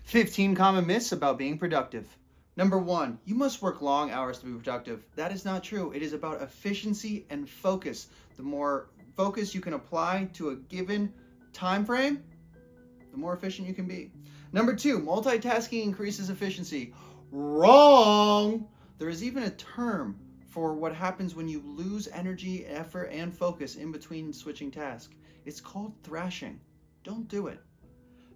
15 common myths about being productive. Number one, you must work long hours to be productive. That is not true. It is about efficiency and focus. The more focus you can apply to a given time frame, the more efficient you can be. Number two, multitasking increases efficiency. Wrong! There is even a term for what happens when you lose energy, effort, and focus in between switching tasks. It's called thrashing. Don't do it.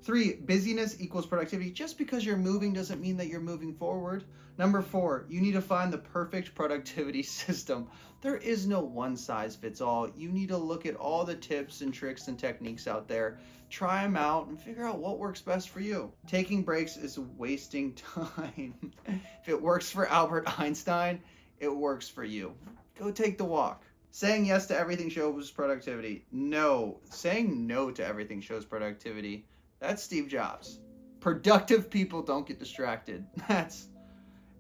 Three, busyness equals productivity. Just because you're moving doesn't mean that you're moving forward. Number four, you need to find the perfect productivity system. There is no one size fits all. You need to look at all the tips and tricks and techniques out there, try them out, and figure out what works best for you. Taking breaks is wasting time. If it works for Albert Einstein, it works for you. Go take the walk. Saying yes to everything shows productivity. No, saying no to everything shows productivity. That's Steve Jobs. Productive people don't get distracted.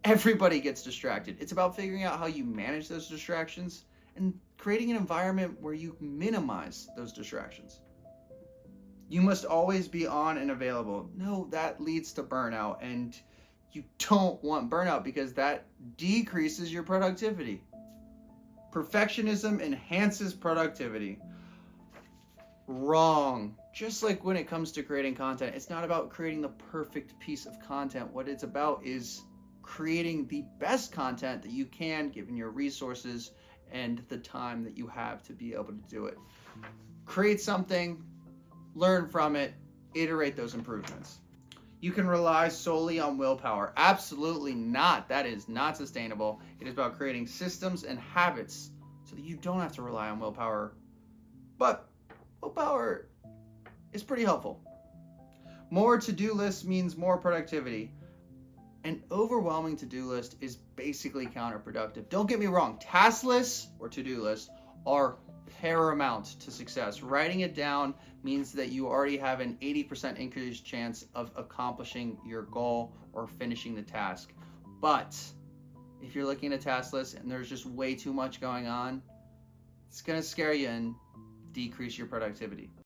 Everybody gets distracted. It's about figuring out how you manage those distractions and creating an environment where you minimize those distractions. You must always be on and available. No, that leads to burnout, and you don't want burnout because that decreases your productivity. Perfectionism enhances productivity. Wrong. Just like when it comes to creating content, it's not about creating the perfect piece of content. What it's about is creating the best content that you can given your resources and the time that you have to be able to do it. Create something, learn from it, iterate those improvements. You can rely solely on willpower. Absolutely not. That is not sustainable. It is about creating systems and habits so that you don't have to rely on willpower. But willpower is pretty helpful. More to-do lists means more productivity. An overwhelming to-do list is basically counterproductive. Don't get me wrong, task lists or to-do lists are paramount to success. Writing it down means that you already have an 80% increased chance of accomplishing your goal or finishing the task. But if you're looking at a task list and there's just way too much going on, it's going to scare you and decrease your productivity.